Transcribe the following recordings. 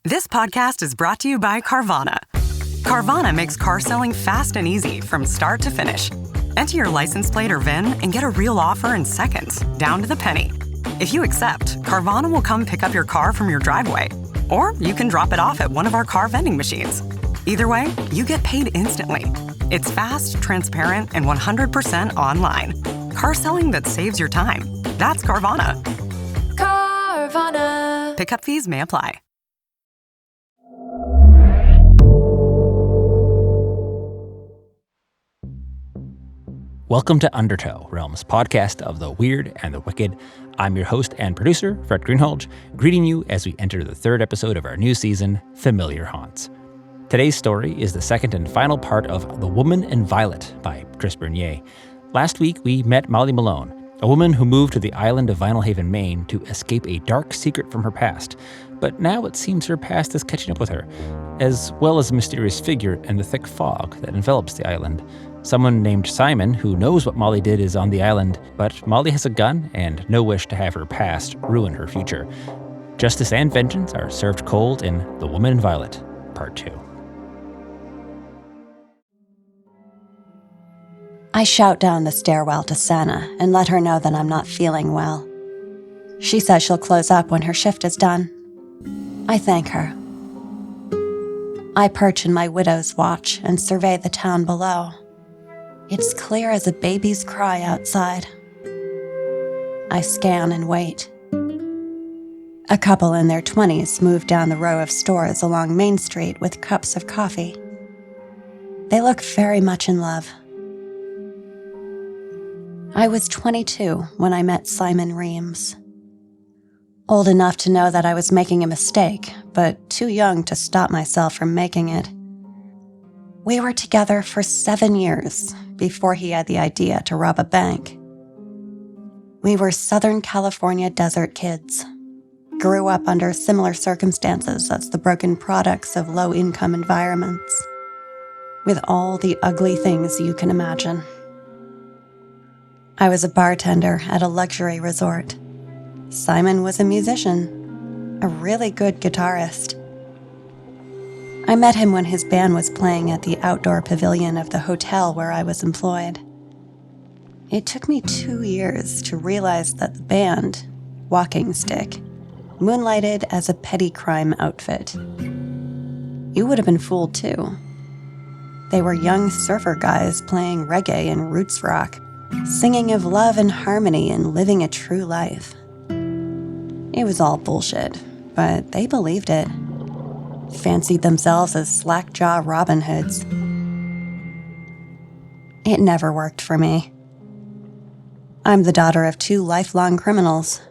This podcast is brought to you by Carvana. Carvana makes car selling fast and easy from start to finish. Enter your license plate or VIN and get a real offer in seconds, down to the penny. If you accept, Carvana will come pick up your car from your driveway. Or you can drop it off at one of our car vending machines. Either way, you get paid instantly. It's fast, transparent, and 100% online. Car selling that saves your time. That's Carvana. Carvana. Pickup fees may apply. Welcome to Undertow, Realm's podcast of the weird and the wicked. I'm your host and producer, Fred Greenhalgh, greeting you as we enter the third episode of our new season, Familiar Haunts. Today's story is the second and final part of The Woman in Violet by Chris Bernier. Last week, we met Molly Malone, a woman who moved to the island of Vinalhaven, Maine to escape a dark secret from her past. But now it seems her past is catching up with her, as well as a mysterious figure in the thick fog that envelops the island. Someone named Simon, who knows what Molly did, is on the island, but Molly has a gun and no wish to have her past ruin her future. Justice and vengeance are served cold in The Woman in Violet, Part 2. I shout down the stairwell to Santa and let her know that I'm not feeling well. She says she'll close up when her shift is done. I thank her. I perch in my widow's watch and survey the town below. It's clear as a baby's cry outside. I scan and wait. A couple in their 20s move down the row of stores along Main Street with cups of coffee. They look very much in love. I was 22 when I met Simon Reams. Old enough to know that I was making a mistake, but too young to stop myself from making it. We were together for 7 years before he had the idea to rob a bank. We were Southern California desert kids, grew up under similar circumstances as the broken products of low-income environments, with all the ugly things you can imagine. I was a bartender at a luxury resort. Simon was a musician, a really good guitarist. I met him when his band was playing at the outdoor pavilion of the hotel where I was employed. It took me 2 years to realize that the band, Walking Stick, moonlighted as a petty crime outfit. You would have been fooled too. They were young surfer guys playing reggae and roots rock, singing of love and harmony and living a true life. It was all bullshit, but they believed it. Fancied themselves as slack-jaw Robin Hoods. It never worked for me. I'm the daughter of 2 lifelong criminals,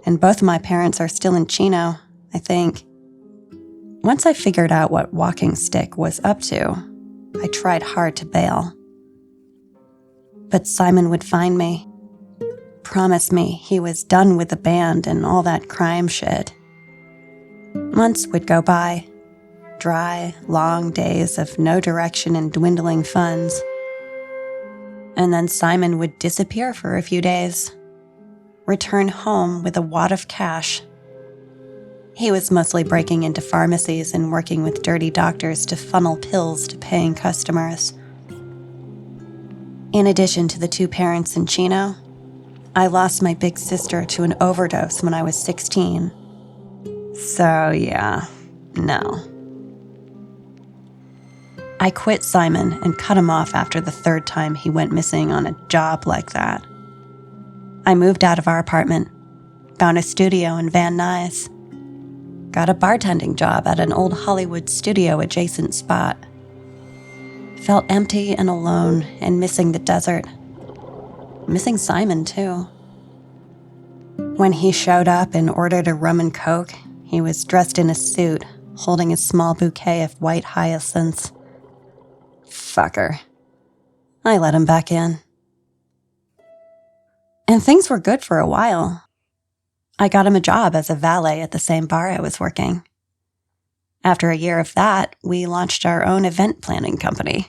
and both of my parents are still in Chino, I think. Once I figured out what Walking Stick was up to, I tried hard to bail. But Simon would find me, promise me he was done with the band and all that crime shit. Months would go by. Dry, long days of no direction and dwindling funds. And then Simon would disappear for a few days, return home with a wad of cash. He was mostly breaking into pharmacies and working with dirty doctors to funnel pills to paying customers. In addition to the 2 parents in Chino, I lost my big sister to an overdose when I was 16. So yeah, no. I quit Simon and cut him off after the 3rd time he went missing on a job like that. I moved out of our apartment, found a studio in Van Nuys, got a bartending job at an old Hollywood studio adjacent spot. Felt empty and alone and missing the desert. Missing Simon, too. When he showed up and ordered a rum and coke, he was dressed in a suit, holding a small bouquet of white hyacinths. Fucker. I let him back in. And things were good for a while. I got him a job as a valet at the same bar I was working. After a year of that, we launched our own event planning company.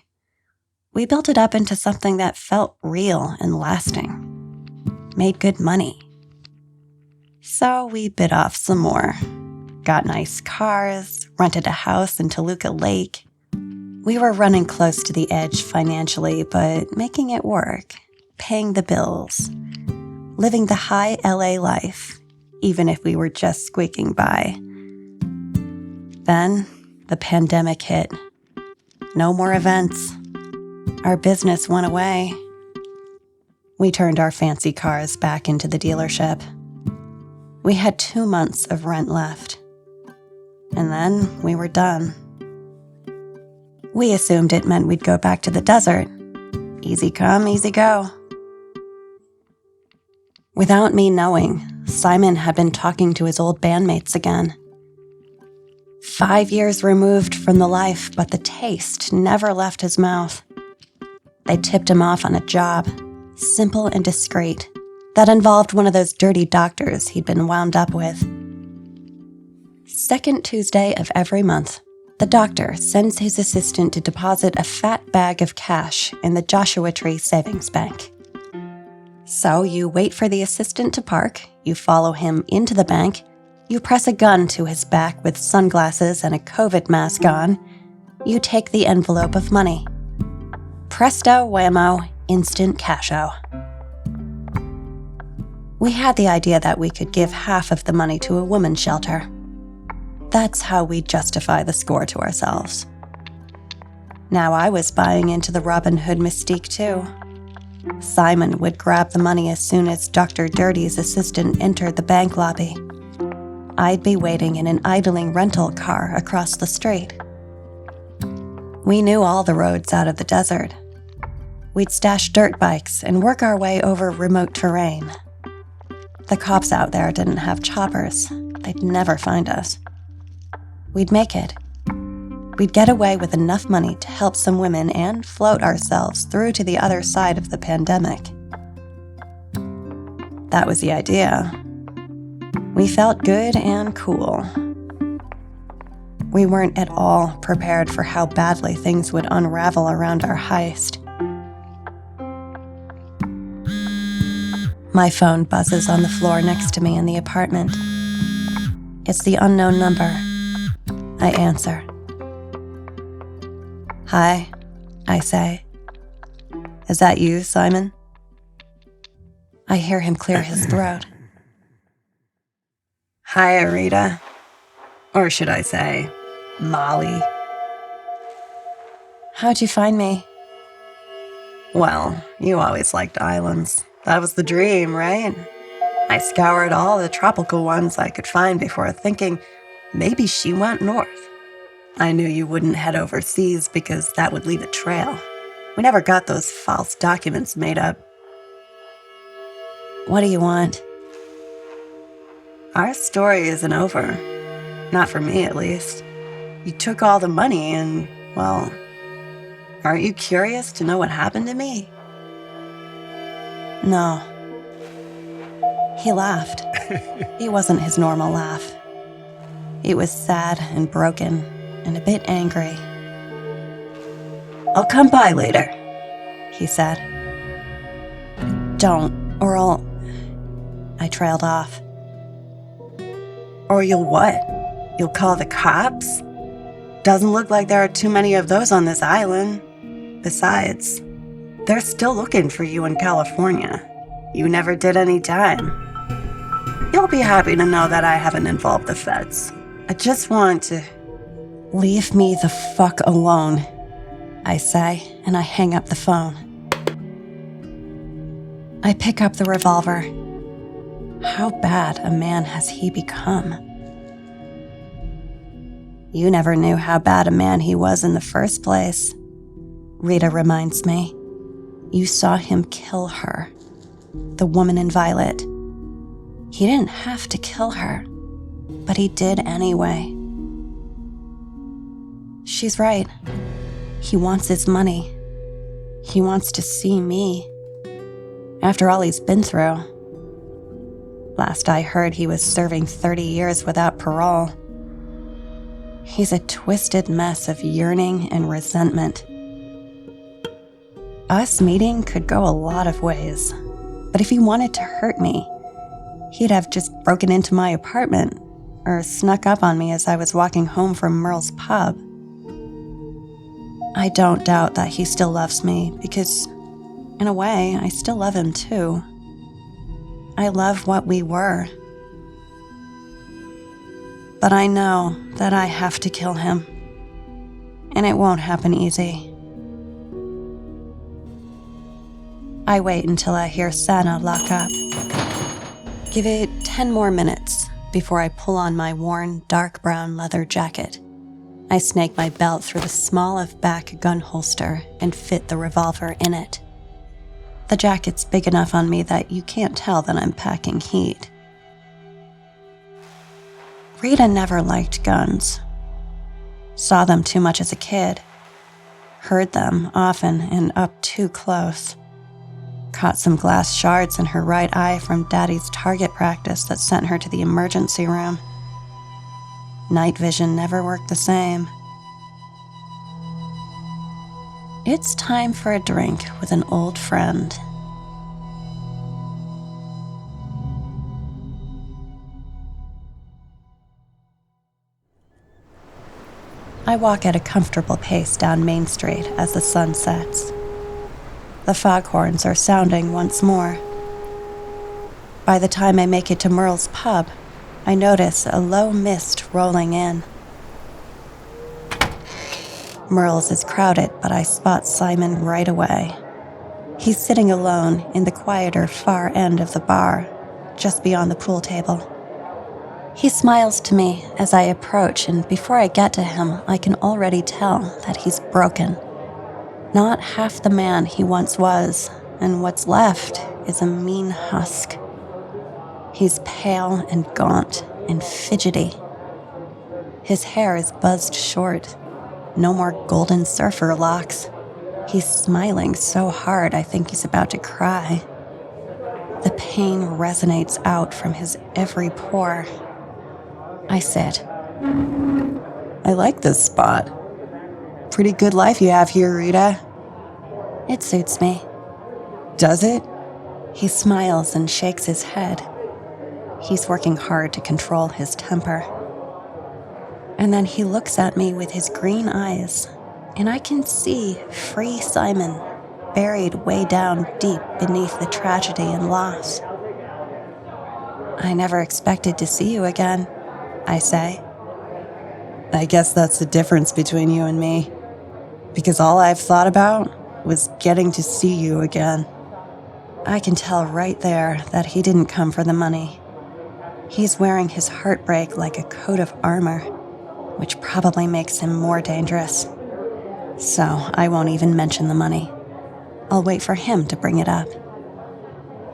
We built it up into something that felt real and lasting. Made good money. So we bit off some more. got nice cars, rented a house in Toluca Lake. We were running close to the edge financially, but making it work, paying the bills, living the high LA life, even if we were just squeaking by. Then, the pandemic hit. No more events. Our business went away. We turned our fancy cars back into the dealership. We had 2 months of rent left. And then we were done. We assumed it meant we'd go back to the desert. Easy come, easy go. Without me knowing, Simon had been talking to his old bandmates again. 5 years removed from the life, but the taste never left his mouth. They tipped him off on a job, simple and discreet, that involved one of those dirty doctors he'd been wound up with. Second Tuesday of every month, the doctor sends his assistant to deposit a fat bag of cash in the Joshua Tree Savings Bank. So you wait for the assistant to park, you follow him into the bank, you press a gun to his back with sunglasses and a COVID mask on, you take the envelope of money. Presto whammo, instant casho. We had the idea that we could give half of the money to a women's shelter. That's how we justify the score to ourselves. Now I was buying into the Robin Hood mystique too. Simon would grab the money as soon as Dr. Dirty's assistant entered the bank lobby. I'd be waiting in an idling rental car across the street. We knew all the roads out of the desert. We'd stash dirt bikes and work our way over remote terrain. The cops out there didn't have choppers. They'd never find us. We'd make it. We'd get away with enough money to help some women and float ourselves through to the other side of the pandemic. That was the idea. We felt good and cool. We weren't at all prepared for how badly things would unravel around our heist. My phone buzzes on the floor next to me in the apartment. It's the unknown number. I answer. "Hi," I say. "Is that you, Simon?" I hear him clear his throat. "Hi, Rita. Or should I say, Molly." "How'd you find me?" "Well, you always liked islands. That was the dream, right? I scoured all the tropical ones I could find before thinking maybe she went north. I knew you wouldn't head overseas because that would leave a trail. We never got those false documents made up." "What do you want?" "Our story isn't over. Not for me, at least. You took all the money and, well, aren't you curious to know what happened to me?" "No." He laughed. It wasn't his normal laugh. It was sad and broken and a bit angry. "I'll come by later," he said. "Don't, or I'll..." I trailed off. "Or you'll what? You'll call the cops? Doesn't look like there are too many of those on this island. Besides, they're still looking for you in California. You never did any time. You'll be happy to know that I haven't involved the feds. I just want to..." "Leave me the fuck alone," I say, and I hang up the phone. I pick up the revolver. How bad a man has he become? "You never knew how bad a man he was in the first place," Rita reminds me. "You saw him kill her, the woman in violet. He didn't have to kill her, but he did anyway." She's right. He wants his money. He wants to see me. After all he's been through. Last I heard, he was serving 30 years without parole. He's a twisted mess of yearning and resentment. Us meeting could go a lot of ways, but if he wanted to hurt me, he'd have just broken into my apartment or snuck up on me as I was walking home from Merle's pub. I don't doubt that he still loves me because, in a way, I still love him too. I love what we were. But I know that I have to kill him, and it won't happen easy. I wait until I hear Santa lock up. Give it 10 more minutes before I pull on my worn, dark brown leather jacket. I snake my belt through the small of back gun holster and fit the revolver in it. The jacket's big enough on me that you can't tell that I'm packing heat. Rita never liked guns. Saw them too much as a kid. Heard them often and up too close. Caught some glass shards in her right eye from Daddy's target practice that sent her to the emergency room. Night vision never worked the same. It's time for a drink with an old friend. I walk at a comfortable pace down Main Street as the sun sets. The foghorns are sounding once more. By the time I make it to Merle's pub, I notice a low mist rolling in. Merle's is crowded, but I spot Simon right away. He's sitting alone in the quieter far end of the bar, just beyond the pool table. He smiles to me as I approach, and before I get to him, I can already tell that he's broken. Not half the man he once was, and what's left is a mean husk. He's pale and gaunt and fidgety. His hair is buzzed short. No more golden surfer locks. He's smiling so hard I think he's about to cry. The pain resonates out from his every pore. I sit. I like this spot. Pretty good life you have here, Rita. It suits me. Does it? He smiles and shakes his head. He's working hard to control his temper. And then he looks at me with his green eyes, and I can see free Simon buried way down deep beneath the tragedy and loss. I never expected to see you again, I say. I guess that's the difference between you and me, because all I've thought about was getting to see you again. I can tell right there that he didn't come for the money. He's wearing his heartbreak like a coat of armor, which probably makes him more dangerous. So I won't even mention the money. I'll wait for him to bring it up.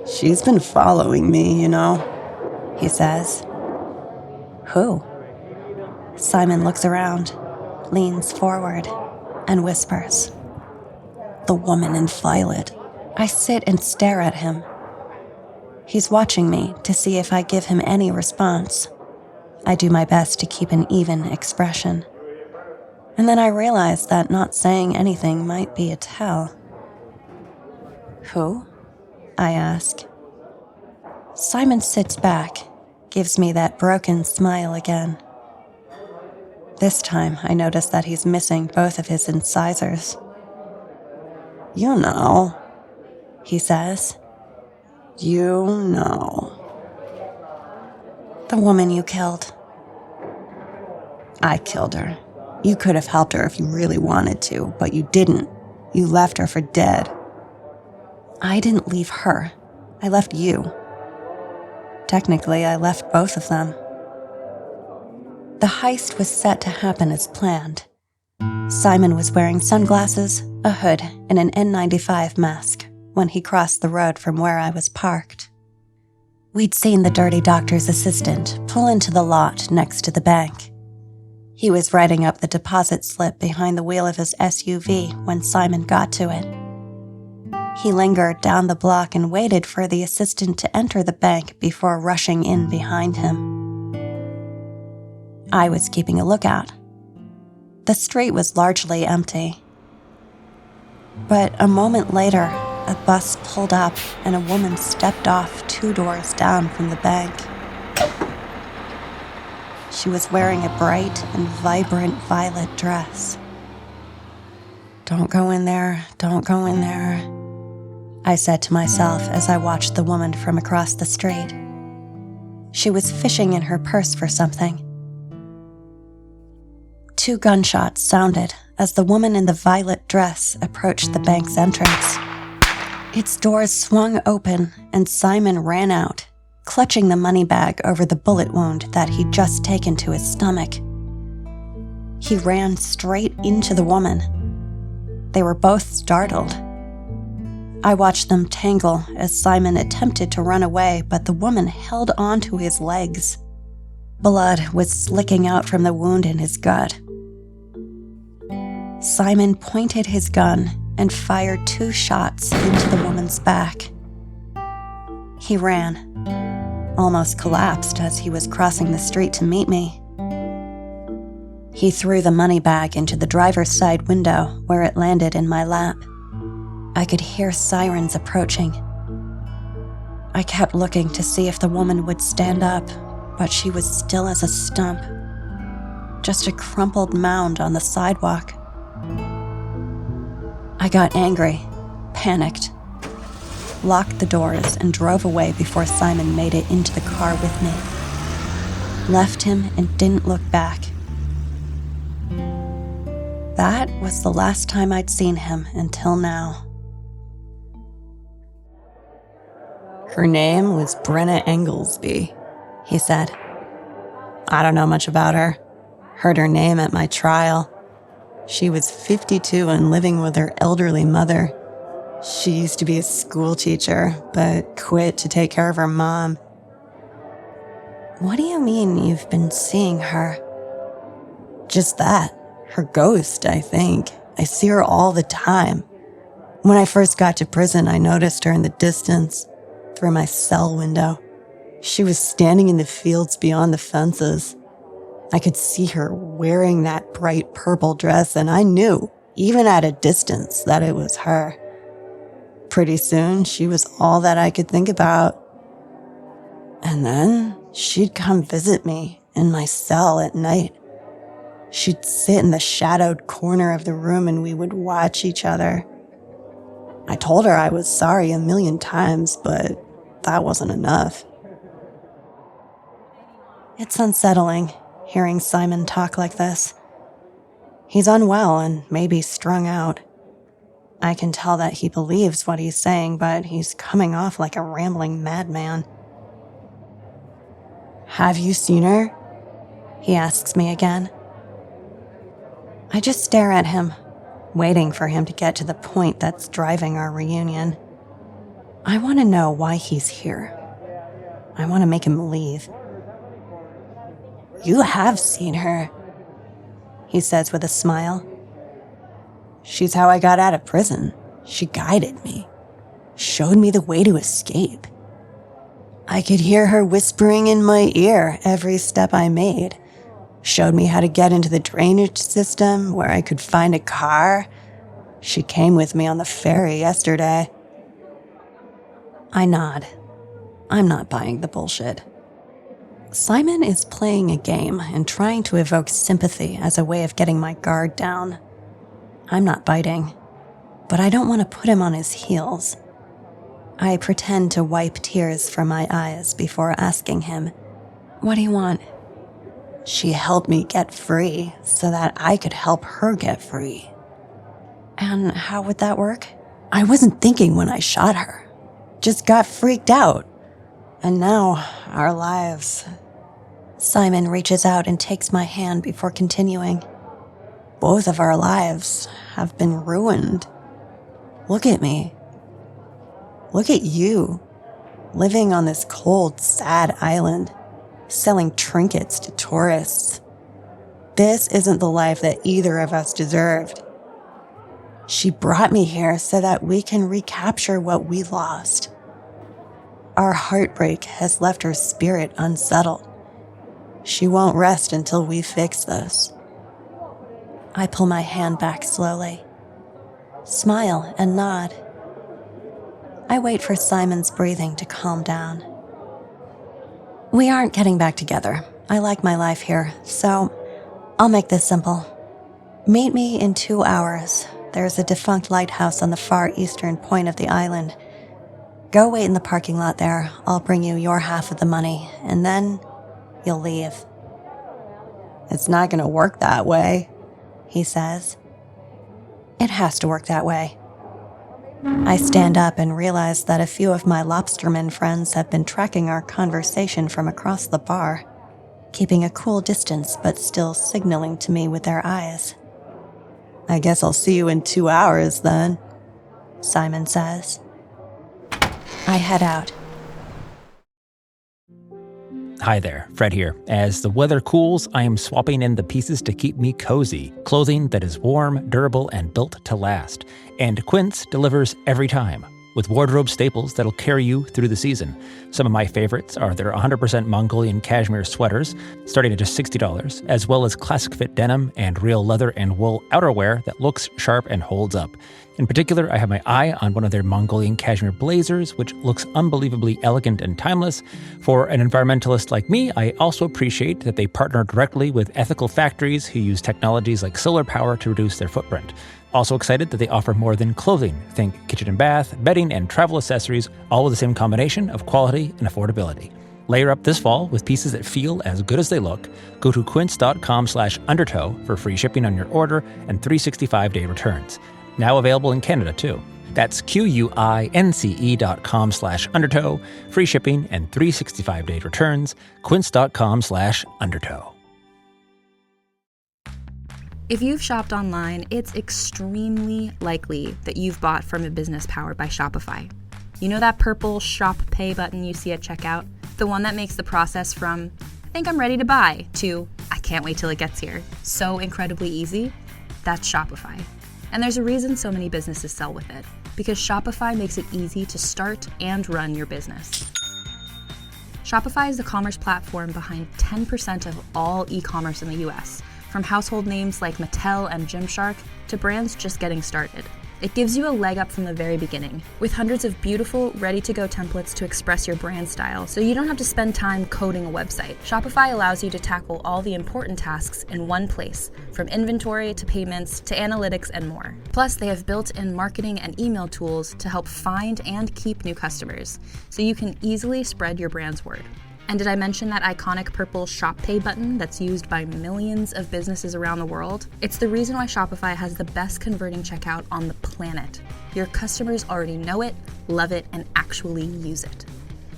She's been following me, you know, he says. Who? Simon looks around, leans forward, and whispers. The woman in violet. I sit and stare at him. He's watching me to see if I give him any response. I do my best to keep an even expression. And then I realize that not saying anything might be a tell. Who? I ask. Simon sits back, gives me that broken smile again. This time, I notice that he's missing both of his incisors. You know, he says. You know. The woman you killed. I killed her. You could have helped her if you really wanted to, but you didn't. You left her for dead. I didn't leave her. I left you. Technically, I left both of them. The heist was set to happen as planned. Simon was wearing sunglasses, a hood, and an N95 mask when he crossed the road from where I was parked. We'd seen the dirty doctor's assistant pull into the lot next to the bank. He was writing up the deposit slip behind the wheel of his SUV when Simon got to it. He lingered down the block and waited for the assistant to enter the bank before rushing in behind him. I was keeping a lookout. The street was largely empty. But a moment later, a bus pulled up and a woman stepped off 2 doors down from the bank. She was wearing a bright and vibrant violet dress. "Don't go in there, don't go in there," I said to myself as I watched the woman from across the street. She was fishing in her purse for something. 2 gunshots sounded as the woman in the violet dress approached the bank's entrance. Its doors swung open and Simon ran out, clutching the money bag over the bullet wound that he'd just taken to his stomach. He ran straight into the woman. They were both startled. I watched them tangle as Simon attempted to run away, but the woman held on to his legs. Blood was slicking out from the wound in his gut. Simon pointed his gun and fired 2 shots into the woman's back. He ran, almost collapsed as he was crossing the street to meet me. He threw the money bag into the driver's side window where it landed in my lap. I could hear sirens approaching. I kept looking to see if the woman would stand up, but she was still as a stump. Just a crumpled mound on the sidewalk. I got angry, panicked, locked the doors, and drove away before Simon made it into the car with me. Left him and didn't look back. That was the last time I'd seen him until now. "Her name was Brenna Englesby," he said. "I don't know much about her. Heard her name at my trial. She was 52 and living with her elderly mother. She used to be a school teacher, but quit to take care of her mom." "What do you mean you've been seeing her?" "Just that. Her ghost, I think. I see her all the time. When I first got to prison, I noticed her in the distance, through my cell window. She was standing in the fields beyond the fences. I could see her wearing that bright purple dress, and I knew, even at a distance, that it was her. Pretty soon, she was all that I could think about. And then she'd come visit me in my cell at night. She'd sit in the shadowed corner of the room and we would watch each other. I told her I was sorry 1,000,000 times, but that wasn't enough." It's unsettling hearing Simon talk like this. He's unwell and maybe strung out. I can tell that he believes what he's saying, but he's coming off like a rambling madman. "Have you seen her?" He asks me again. I just stare at him, waiting for him to get to the point that's driving our reunion. I want to know why he's here. I want to make him leave. "You have seen her," he says with a smile. "She's how I got out of prison. She guided me, showed me the way to escape. I could hear her whispering in my ear every step I made. Showed me how to get into the drainage system, where I could find a car. She came with me on the ferry yesterday." I nod. I'm not buying the bullshit. Simon is playing a game and trying to evoke sympathy as a way of getting my guard down. I'm not biting, but I don't want to put him on his heels. I pretend to wipe tears from my eyes before asking him, "What do you want?" "She helped me get free so that I could help her get free." "And how would that work?" "I wasn't thinking when I shot her. Just got freaked out. And now, our lives..." Simon reaches out and takes my hand before continuing. "Both of our lives have been ruined. Look at me. Look at you, living on this cold, sad island, selling trinkets to tourists. This isn't the life that either of us deserved. She brought me here so that we can recapture what we lost. Our heartbreak has left her spirit unsettled. She won't rest until we fix this." I pull my hand back slowly, smile and nod. I wait for Simon's breathing to calm down. "We aren't getting back together. I like my life here, so I'll make this simple. Meet me in 2 hours. There's a defunct lighthouse on the far eastern point of the island. Go wait in the parking lot there. I'll bring you your half of the money, and then you'll leave. It's not going to work that way, he says. It has to work that way. I stand up and realize that a few of my lobsterman friends have been tracking our conversation from across the bar, keeping a cool distance but still signaling to me with their eyes. I guess I'll see you in 2 hours then, Simon says. I head out. Hi there, Fred here. As the weather cools, I am swapping in the pieces to keep me cozy. Clothing that is warm, durable, and built to last. And Quince delivers every time, with wardrobe staples that'll carry you through the season. Some of my favorites are their 100% Mongolian cashmere sweaters, starting at just $60, as well as classic fit denim and real leather and wool outerwear that looks sharp and holds up. In particular, I have my eye on one of their Mongolian cashmere blazers, which looks unbelievably elegant and timeless. For an environmentalist like me, I also appreciate that they partner directly with ethical factories who use technologies like solar power to reduce their footprint. Also excited that they offer more than clothing. Think kitchen and bath, bedding, and travel accessories, all with the same combination of quality and affordability. Layer up this fall with pieces that feel as good as they look. Go to quince.com/undertow for free shipping on your order and 365-day returns. Now available in Canada, too. That's QUINCE.com/undertow, free shipping and 365-day returns, quince.com/undertow. If you've shopped online, it's extremely likely that you've bought from a business powered by Shopify. You know that purple Shop Pay button you see at checkout? The one that makes the process from, I think I'm ready to buy, to, I can't wait till it gets here, so incredibly easy? That's Shopify. And there's a reason so many businesses sell with it, because Shopify makes it easy to start and run your business. Shopify is the commerce platform behind 10% of all e-commerce in the US, from household names like Mattel and Gymshark to brands just getting started. It gives you a leg up from the very beginning, with hundreds of beautiful, ready-to-go templates to express your brand style, so you don't have to spend time coding a website. Shopify allows you to tackle all the important tasks in one place, from inventory to payments to analytics and more. Plus, they have built-in marketing and email tools to help find and keep new customers, so you can easily spread your brand's word. And did I mention that iconic purple Shop Pay button that's used by millions of businesses around the world? It's the reason why Shopify has the best converting checkout on the planet. Your customers already know it, love it, and actually use it.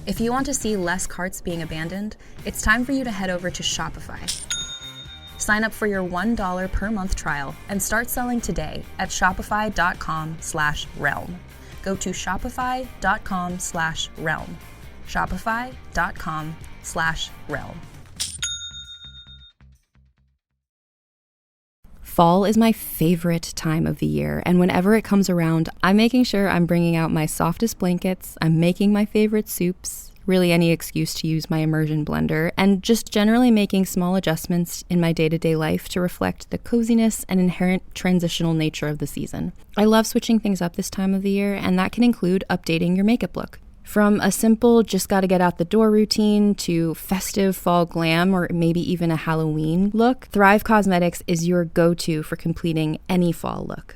If you want to see less carts being abandoned, it's time for you to head over to Shopify. Sign up for your $1 per month trial and start selling today at shopify.com/realm. Go to shopify.com/realm. Shopify.com/realm. Fall is my favorite time of the year, and whenever it comes around, I'm making sure I'm bringing out my softest blankets, I'm making my favorite soups, really any excuse to use my immersion blender, and just generally making small adjustments in my day-to-day life to reflect the coziness and inherent transitional nature of the season. I love switching things up this time of the year, and that can include updating your makeup look. From a simple just gotta get out the door routine to festive fall glam or maybe even a Halloween look, Thrive Causemetics is your go-to for completing any fall look.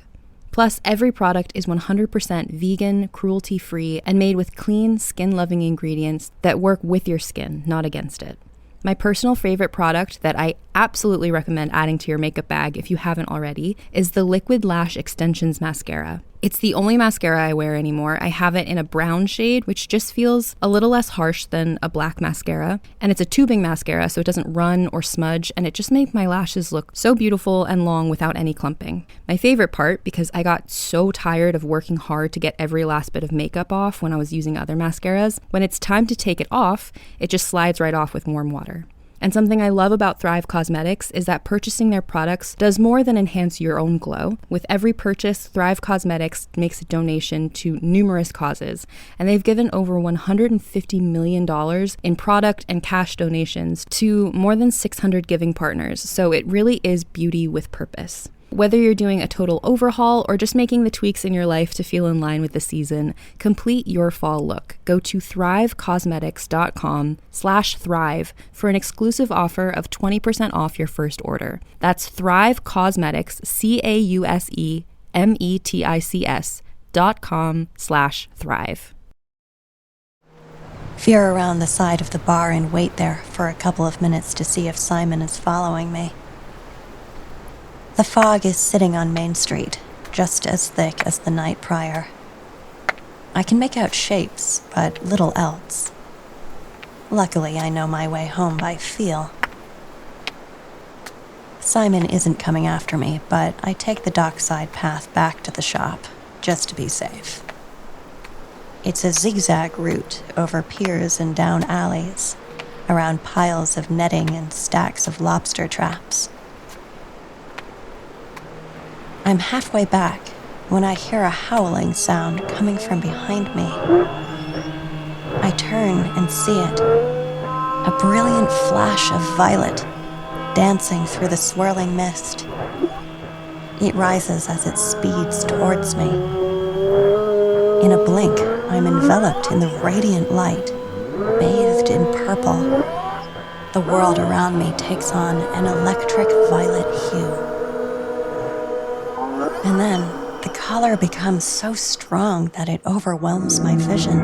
Plus, every product is 100% vegan, cruelty-free, and made with clean, skin-loving ingredients that work with your skin, not against it. My personal favorite product that I absolutely recommend adding to your makeup bag if you haven't already is the Liquid Lash Extensions Mascara. It's the only mascara I wear anymore. I have it in a brown shade, which just feels a little less harsh than a black mascara. And it's a tubing mascara, so it doesn't run or smudge, and it just makes my lashes look so beautiful and long without any clumping. My favorite part, because I got so tired of working hard to get every last bit of makeup off when I was using other mascaras, when it's time to take it off, it just slides right off with warm water. And something I love about Thrive Causemetics is that purchasing their products does more than enhance your own glow. With every purchase, Thrive Causemetics makes a donation to numerous causes, and they've given over $150 million in product and cash donations to more than 600 giving partners, so it really is beauty with purpose. Whether you're doing a total overhaul or just making the tweaks in your life to feel in line with the season, complete your fall look. Go to thrivecosmetics.com/thrive for an exclusive offer of 20% off your first order. That's Thrive Cosmetics, CAUSEMETICS.com/thrive. Veer around the side of the bar and wait there for a couple of minutes to see if Simon is following me. The fog is sitting on Main Street, just as thick as the night prior. I can make out shapes, but little else. Luckily, I know my way home by feel. Simon isn't coming after me, but I take the dockside path back to the shop, just to be safe. It's a zigzag route over piers and down alleys, around piles of netting and stacks of lobster traps. I'm halfway back when I hear a howling sound coming from behind me. I turn and see it, a brilliant flash of violet dancing through the swirling mist. It rises as it speeds towards me. In a blink, I'm enveloped in the radiant light, bathed in purple. The world around me takes on an electric violet hue. And then, the color becomes so strong that it overwhelms my vision.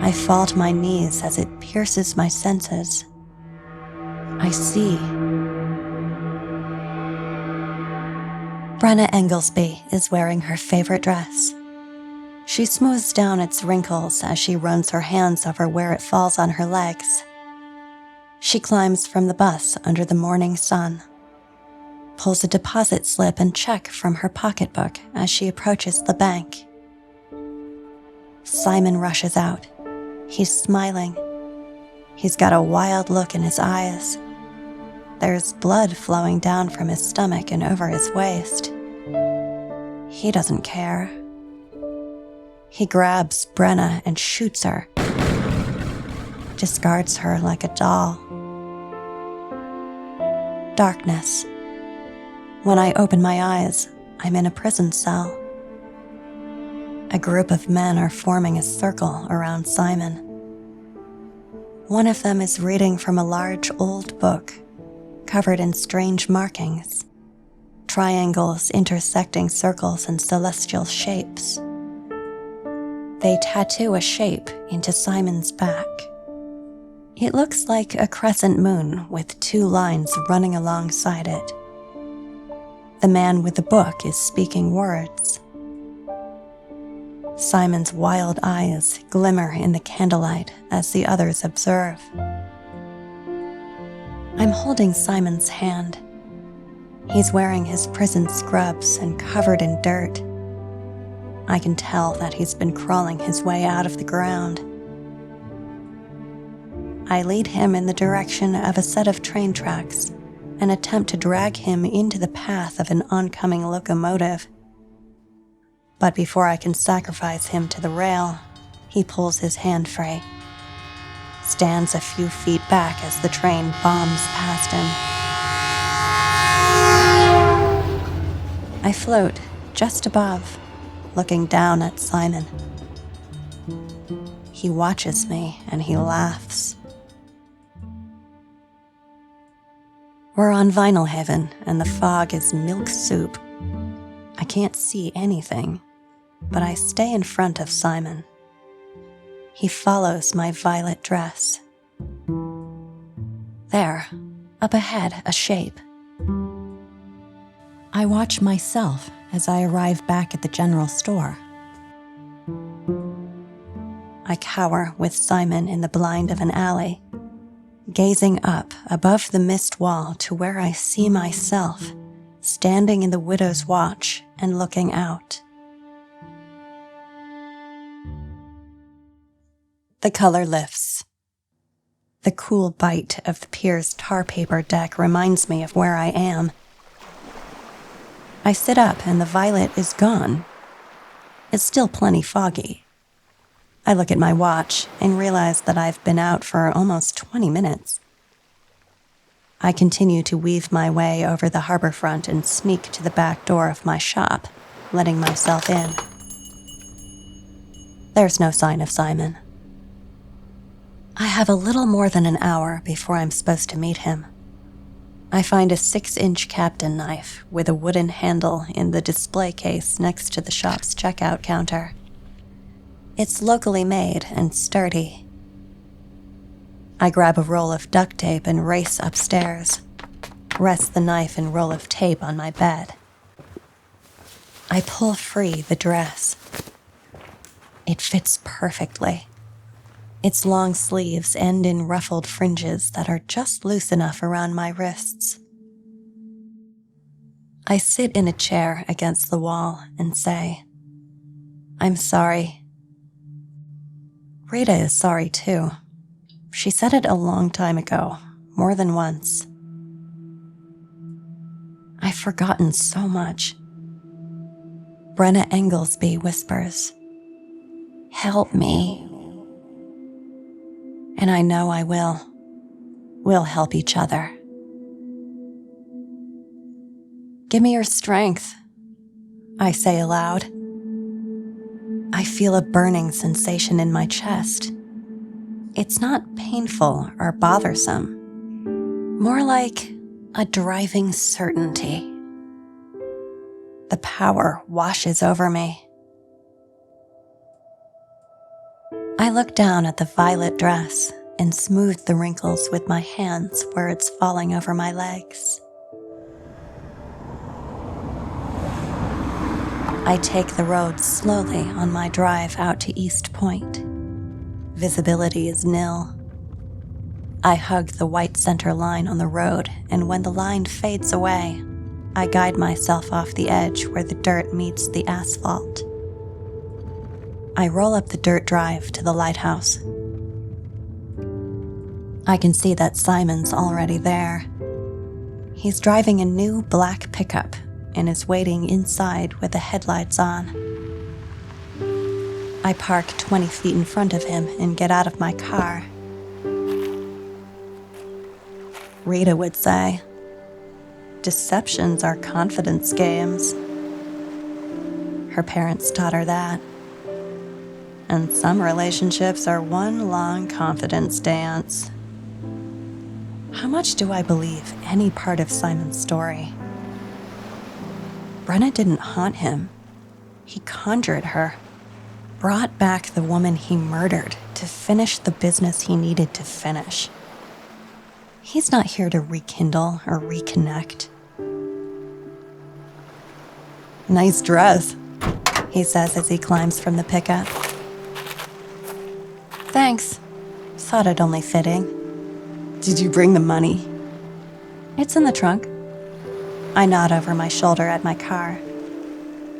I fall to my knees as it pierces my senses. I see. Brenna Englesby is wearing her favorite dress. She smooths down its wrinkles as she runs her hands over where it falls on her legs. She climbs from the bus under the morning sun, pulls a deposit slip and check from her pocketbook as she approaches the bank. Simon rushes out. He's smiling. He's got a wild look in his eyes. There's blood flowing down from his stomach and over his waist. He doesn't care. He grabs Brenna and shoots her, discards her like a doll. Darkness. When I open my eyes, I'm in a prison cell. A group of men are forming a circle around Simon. One of them is reading from a large old book, covered in strange markings, triangles intersecting circles and celestial shapes. They tattoo a shape into Simon's back. It looks like a crescent moon with two lines running alongside it. The man with the book is speaking words. Simon's wild eyes glimmer in the candlelight as the others observe. I'm holding Simon's hand. He's wearing his prison scrubs and covered in dirt. I can tell that he's been crawling his way out of the ground. I lead him in the direction of a set of train tracks and attempt to drag him into the path of an oncoming locomotive. But before I can sacrifice him to the rail, he pulls his hand free, stands a few feet back as the train bombs past him. I float just above, looking down at Simon. He watches me and he laughs. We're on Vinalhaven and the fog is milk soup. I can't see anything, but I stay in front of Simon. He follows my violet dress. There, up ahead, a shape. I watch myself as I arrive back at the general store. I cower with Simon in the blind of an alley, gazing up above the mist wall to where I see myself, standing in the widow's watch and looking out. The color lifts. The cool bite of the pier's tar paper deck reminds me of where I am. I sit up and the violet is gone. It's still plenty foggy. I look at my watch and realize that I've been out for almost 20 minutes. I continue to weave my way over the harborfront and sneak to the back door of my shop, letting myself in. There's no sign of Simon. I have a little more than an hour before I'm supposed to meet him. I find a 6-inch Captain knife with a wooden handle in the display case next to the shop's checkout counter. It's locally made and sturdy. I grab a roll of duct tape and race upstairs, rest the knife and roll of tape on my bed. I pull free the dress. It fits perfectly. Its long sleeves end in ruffled fringes that are just loose enough around my wrists. I sit in a chair against the wall and say, "I'm sorry." Rita is sorry too. She said it a long time ago, more than once. I've forgotten so much. Brenna Englesby whispers, "Help me." And I know I will. We'll help each other. "Give me your strength," I say aloud. I feel a burning sensation in my chest. It's not painful or bothersome, more like a driving certainty. The power washes over me. I look down at the violet dress and smooth the wrinkles with my hands where it's falling over my legs. I take the road slowly on my drive out to East Point. Visibility is nil. I hug the white center line on the road, and when the line fades away, I guide myself off the edge where the dirt meets the asphalt. I roll up the dirt drive to the lighthouse. I can see that Simon's already there. He's driving a new black pickup and is waiting inside with the headlights on. I park 20 feet in front of him and get out of my car. Rita would say, "Deceptions are confidence games." Her parents taught her that. And some relationships are one long confidence dance. How much do I believe any part of Simon's story? Brenna didn't haunt him. He conjured her, brought back the woman he murdered to finish the business he needed to finish. He's not here to rekindle or reconnect. "Nice dress," he says as he climbs from the pickup. "Thanks. Thought it only fitting." "Did you bring the money?" "It's in the trunk." I nod over my shoulder at my car.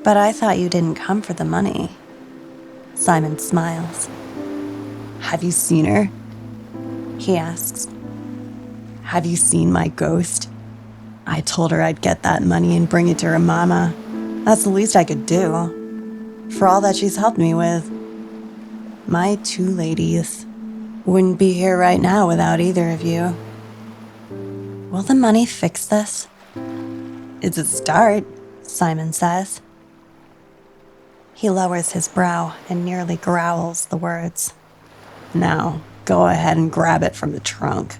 "But I thought you didn't come for the money." Simon smiles. "Have you seen her?" He asks. "Have you seen my ghost? I told her I'd get that money and bring it to her mama. That's the least I could do, for all that she's helped me with. My 2 ladies wouldn't be here right now without either of you. Will the money fix this?" "It's a start," Simon says. He lowers his brow and nearly growls the words. "Now, go ahead and grab it from the trunk."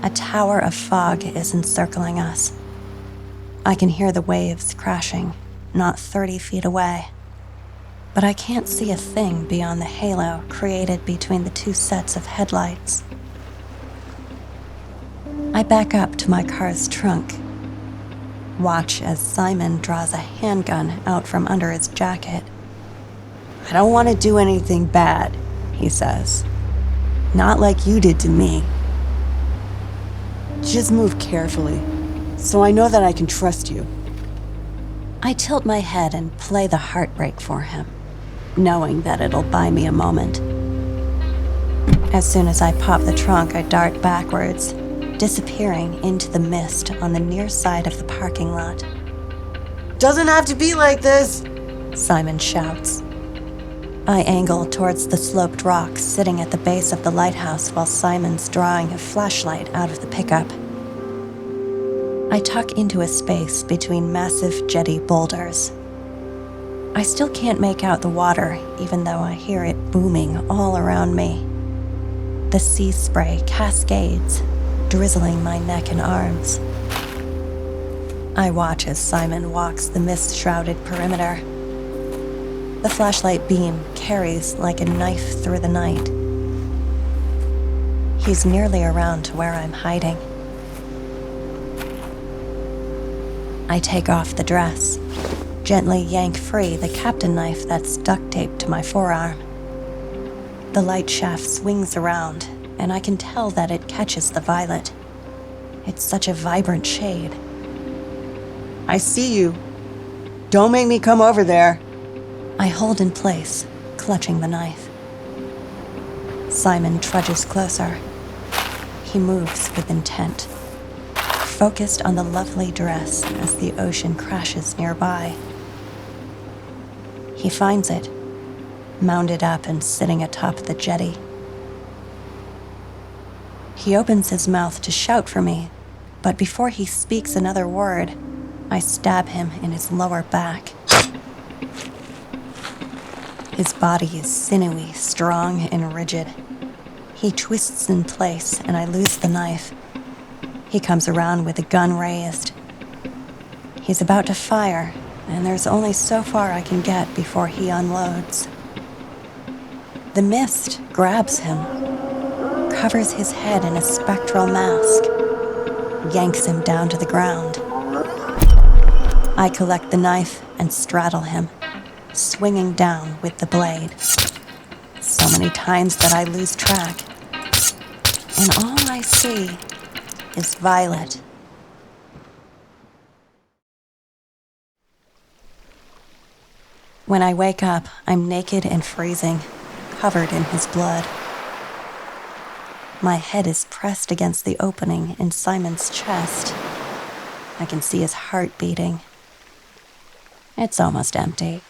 A tower of fog is encircling us. I can hear the waves crashing, not 30 feet away. But I can't see a thing beyond the halo created between the 2 sets of headlights. I back up to my car's trunk. Watch as Simon draws a handgun out from under his jacket. "I don't want to do anything bad," he says. "Not like you did to me. Just move carefully, so I know that I can trust you." I tilt my head and play the heartbreak for him, knowing that it'll buy me a moment. As soon as I pop the trunk, I dart backwards, disappearing into the mist on the near side of the parking lot. "Doesn't have to be like this," Simon shouts. I angle towards the sloped rocks sitting at the base of the lighthouse while Simon's drawing a flashlight out of the pickup. I tuck into a space between massive jetty boulders. I still can't make out the water, even though I hear it booming all around me. The sea spray cascades, drizzling my neck and arms. I watch as Simon walks the mist-shrouded perimeter. The flashlight beam carries like a knife through the night. He's nearly around to where I'm hiding. I take off the dress, gently yank free the captain knife that's duct taped to my forearm. The light shaft swings around, and I can tell that it catches the violet. It's such a vibrant shade. I see you. Don't make me come over there. I hold in place, clutching the knife. Simon trudges closer. He moves with intent, focused on the lovely dress as the ocean crashes nearby. He finds it, mounded up and sitting atop the jetty. He opens his mouth to shout for me, but before he speaks another word, I stab him in his lower back. His body is sinewy, strong, and rigid. He twists in place, and I lose the knife. He comes around with the gun raised. He's about to fire, and there's only so far I can get before he unloads. The mist grabs him, covers his head in a spectral mask, yanks him down to the ground. I collect the knife and straddle him, swinging down with the blade. So many times that I lose track, and all I see is Violet. When I wake up, I'm naked and freezing, covered in his blood. My head is pressed against the opening in Simon's chest. I can see his heart beating. It's almost empty.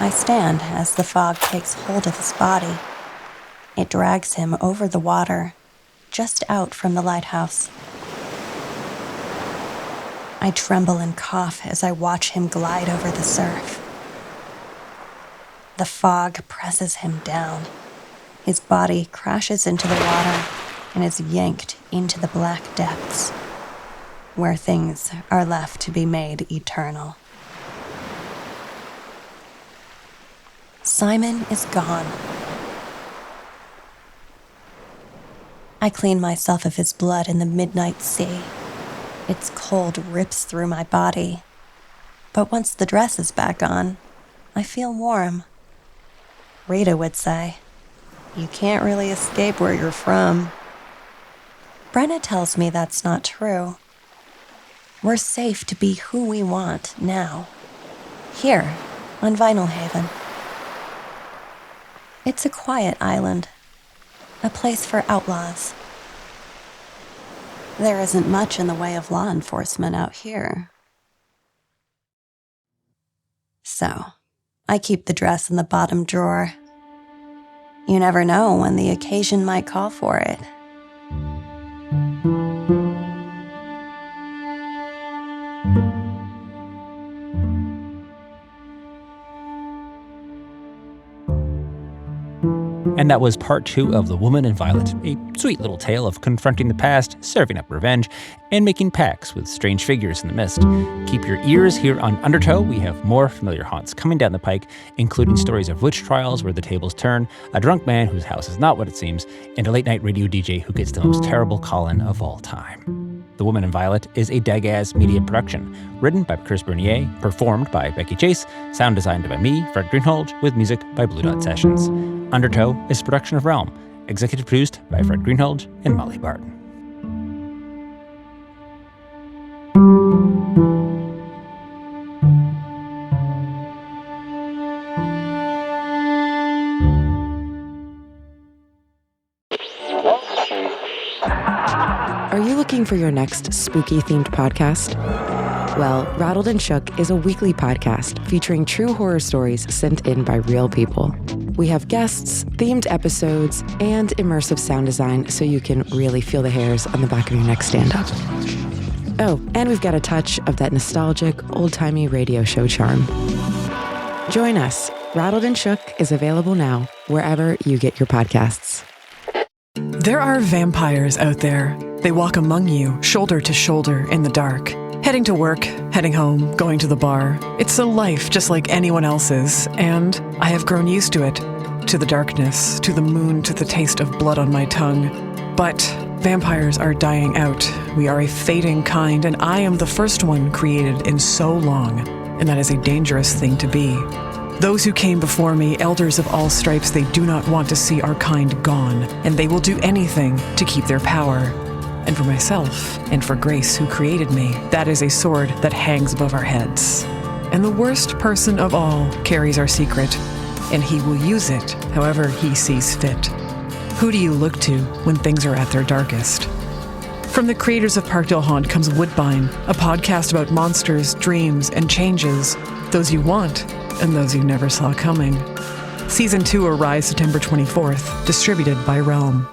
I stand as the fog takes hold of his body. It drags him over the water, just out from the lighthouse. I tremble and cough as I watch him glide over the surf. The fog presses him down. His body crashes into the water and is yanked into the black depths, where things are left to be made eternal. Simon is gone. I clean myself of his blood in the midnight sea. Its cold rips through my body. But once the dress is back on, I feel warm. Rita would say, "You can't really escape where you're from." Brenna tells me that's not true. We're safe to be who we want now, here on Vinalhaven. It's a quiet island, a place for outlaws. There isn't much in the way of law enforcement out here. So, I keep the dress in the bottom drawer. You never know when the occasion might call for it. And that was part 2 of The Woman in Violet, a sweet little tale of confronting the past, serving up revenge, and making pacts with strange figures in the mist. Keep your ears here on Undertow. We have more familiar haunts coming down the pike, including stories of witch trials where the tables turn, a drunk man whose house is not what it seems, and a late-night radio DJ who gets the most terrible call-in of all time. The Woman in Violet is a Dagaz media production, written by Chris Bernier, performed by Becky Chase, sound designed by me, Fred Greenhalgh, with music by Blue Dot Sessions. Undertow is a production of Realm, executive produced by Fred Greenhalgh and Molly Barton. Are you looking for your next spooky-themed podcast? Well, Rattled and Shook is a weekly podcast featuring true horror stories sent in by real people. We have guests, themed episodes, and immersive sound design so you can really feel the hairs on the back of your neck stand up. Oh, and we've got a touch of that nostalgic, old-timey radio show charm. Join us. Rattled and Shook is available now wherever you get your podcasts. There are vampires out there. They walk among you, shoulder to shoulder in the dark. Heading to work, heading home, going to the bar. It's a life just like anyone else's, and I have grown used to it. To the darkness, to the moon, to the taste of blood on my tongue. But vampires are dying out. We are a fading kind, and I am the first one created in so long, and that is a dangerous thing to be. Those who came before me, elders of all stripes, they do not want to see our kind gone, and they will do anything to keep their power. And for myself, and for Grace, who created me, that is a sword that hangs above our heads. And the worst person of all carries our secret, and he will use it however he sees fit. Who do you look to when things are at their darkest? From the creators of Parkdale Haunt comes Woodbine, a podcast about monsters, dreams, and changes, those you want and those you never saw coming. Season 2 arrives September 24th, distributed by Realm.